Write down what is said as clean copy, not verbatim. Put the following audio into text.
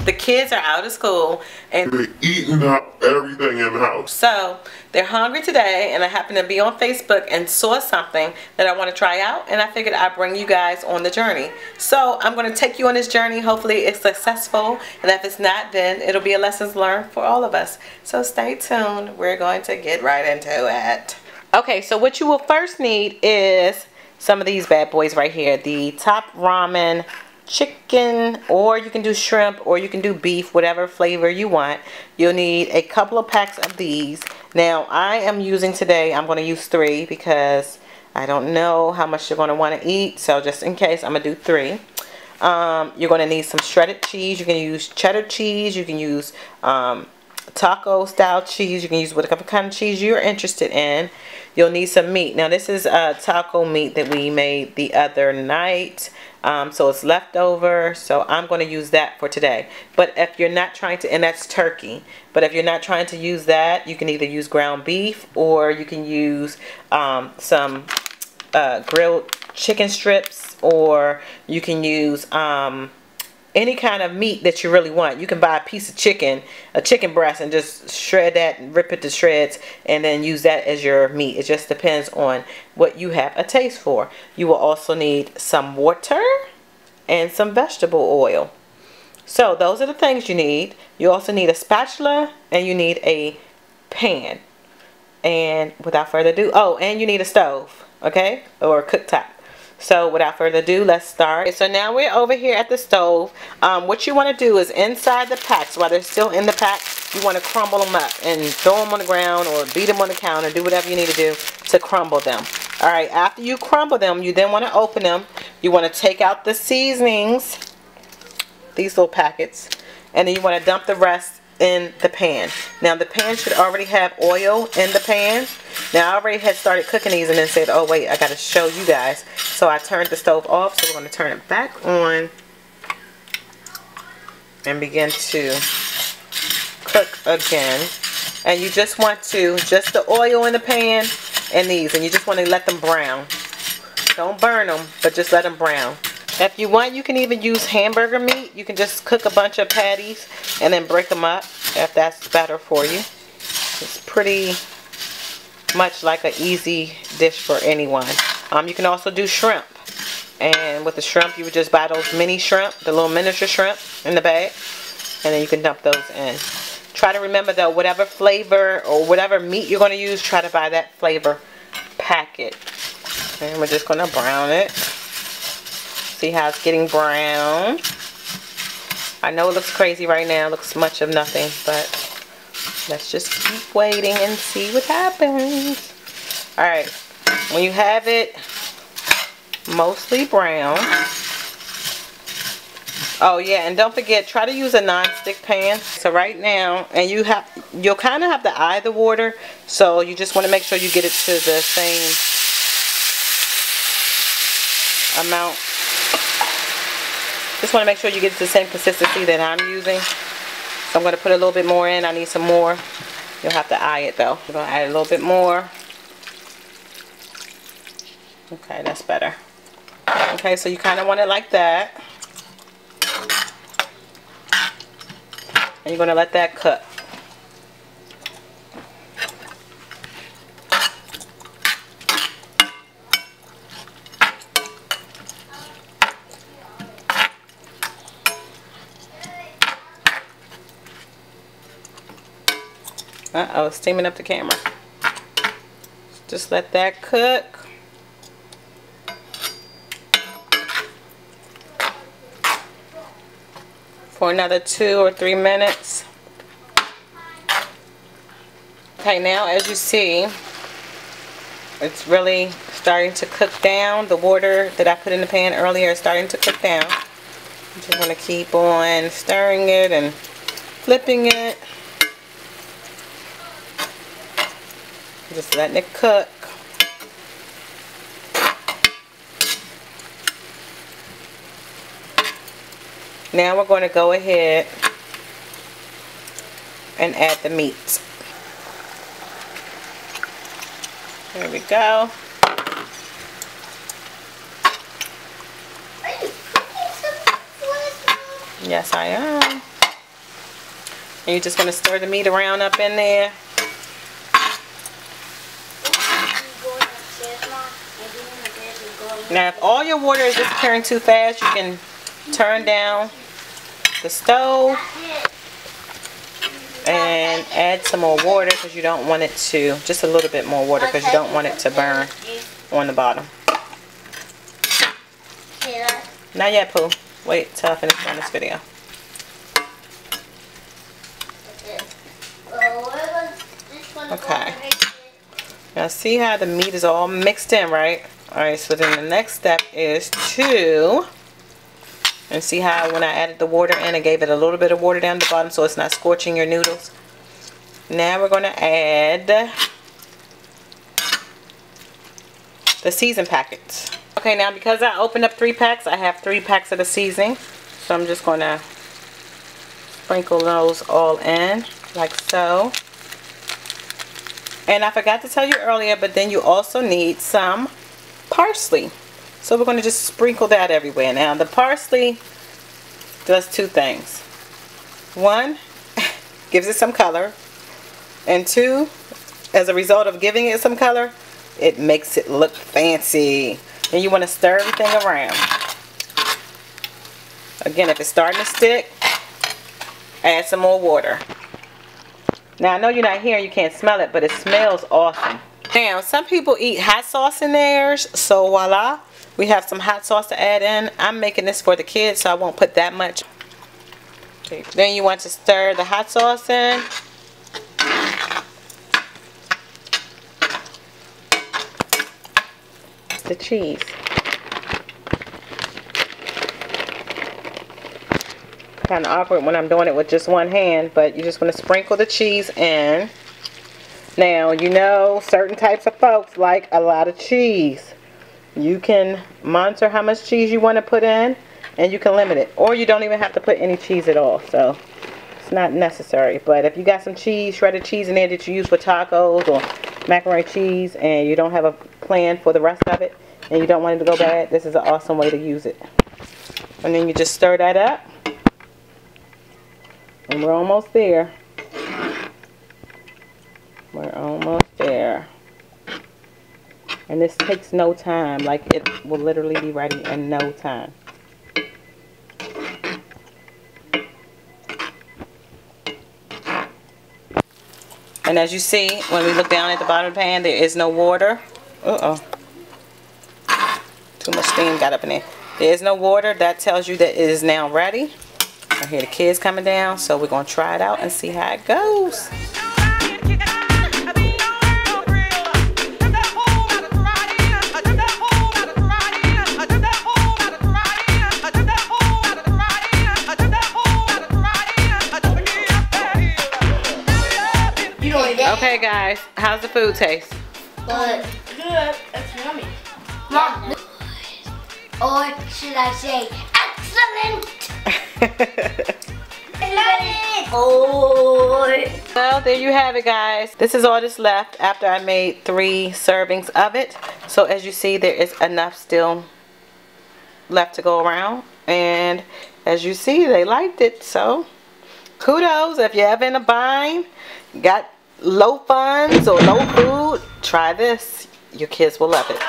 The kids are out of school and they're eating up everything in the house. So they're hungry today, and I happened to be on Facebook and saw something that I want to try out, and I figured I'd bring you guys on the journey. So I'm going to take you on this journey. Hopefully it's successful, and if it's not, then it'll be a lessons learned for all of us. So stay tuned. We're going to get right into it. Okay, so what you will first need is some of these bad boys right here. The top ramen chicken, or you can do shrimp, or you can do beef, whatever flavor you want. You'll need a couple of packs of these. Now I am using today, I'm going to use 3 because I don't know how much you're going to want to eat, so just in case I'm going to do 3. You're going to need some shredded cheese. You can use cheddar cheese, you can use taco style cheese, you can use whatever kind of cheese you're interested in. You'll need some meat. Now this is taco meat that we made the other night. So it's leftover, so I'm going to use that for today. But if you're not trying to, and that's turkey, but if you're not trying to use that, you can either use ground beef, or you can use some grilled chicken strips, or you can use any kind of meat that you really want. You can buy a piece of chicken, a chicken breast, and just shred that and rip it to shreds and then use that as your meat. It just depends on what you have a taste for. You will also need some water and some vegetable oil. So those are the things you need. You also need a spatula, and you need a pan. And without further ado, oh, and you need a stove, okay, or a cooktop. So without further ado, let's start. Okay, so now we're over here at the stove. What you want to do is inside the packs, while they're still in the pack, you want to crumble them up and throw them on the ground or beat them on the counter. Do whatever you need to do to crumble them. Alright, after you crumble them, you then want to open them. You want to take out the seasonings, these little packets, and then you want to dump the rest in the pan. Now the pan should already have oil in the pan. Now I already had started cooking these and then said, oh wait, I gotta show you guys. So I turned the stove off, so we're going to turn it back on and begin to cook again. And you just want to, just the oil in the pan and these, and you just want to let them brown. Don't burn them, but just let them brown. If you want, you can even use hamburger meat. You can just cook a bunch of patties and then break them up if that's better for you. It's pretty much like an easy dish for anyone. You can also do shrimp. And with the shrimp, you would just buy those mini shrimp, the little miniature shrimp in the bag. And then you can dump those in. Try to remember though, whatever flavor or whatever meat you're going to use, try to buy that flavor packet. And we're just going to brown it. See how it's getting brown. I know it looks crazy right now. It looks much of nothing, but let's just keep waiting and see what happens. Alright, when you have it mostly brown. Oh yeah, and don't forget, try to use a non-stick pan. So right now, and you'll kind of have to eye the water, so you just want to make sure you get it to the same amount. Just want to make sure you get it to the same consistency that I'm using. So I'm going to put a little bit more in. I need some more. You'll have to eye it though. We're going to add a little bit more. Okay, that's better. Okay, so you kind of want it like that. And you're going to let that cook. Uh-oh, steaming up the camera. Just let that cook. For another 2 or 3 minutes. Okay, now as you see, it's really starting to cook down. The water that I put in the pan earlier is starting to cook down. You just want to keep on stirring it and flipping it. Just letting it cook. Now we're going to go ahead and add the meat. There we go. Yes, I am. And you're just going to stir the meat around up in there. Now if all your water is disappearing too fast, you can turn down the stove and add some more water because you don't want it to, just a little bit more water because you don't want it to burn on the bottom. Not yet, Pooh. Wait till I finish on this video. Okay. Now see how the meat is all mixed in, right? Alright, so then the next step is to, and see how when I added the water in, I gave it a little bit of water down the bottom so it's not scorching your noodles. Now we're going to add the season packets. Okay, now because I opened up 3 packs, I have 3 packs of the seasoning. So I'm just going to sprinkle those all in, like so. And I forgot to tell you earlier, but then you also need some parsley. So we're going to just sprinkle that everywhere. Now the parsley does 2 things. 1, gives it some color. And 2, as a result of giving it some color, it makes it look fancy. And you want to stir everything around. Again, if it's starting to stick, add some more water. Now I know you're not here, you can't smell it, but it smells awesome. Now some people eat hot sauce in theirs, so voila, we have some hot sauce to add in. I'm making this for the kids, so I won't put that much. Okay. Then you want to stir the hot sauce in. The cheese. Kind of awkward when I'm doing it with just one hand, but you just want to sprinkle the cheese in. Now you know certain types of folks like a lot of cheese. You can monitor how much cheese you want to put in, and you can limit it, or you don't even have to put any cheese at all, so it's not necessary. But if you got some cheese, shredded cheese in there that you use for tacos or macaroni cheese, and you don't have a plan for the rest of it, and you don't want it to go bad, this is an awesome way to use it. And then you just stir that up. And we're almost there. We're almost there. And this takes no time. Like, it will literally be ready in no time. And as you see, when we look down at the bottom of the pan, there is no water. Uh-oh. Too much steam got up in there. There is no water. That tells you that it is now ready. I hear the kids coming down, so we're going to try it out and see how it goes. Okay guys, how's the food taste? Good. Good. It's yummy. Mom. Or should I say excellent? Oh. Well, there you have it guys. This is all that's left after I made 3 servings of it. So as you see, there is enough still left to go around. And as you see, they liked it. So kudos. If you're ever in a bind, got low funds or low food, try this. Your kids will love it.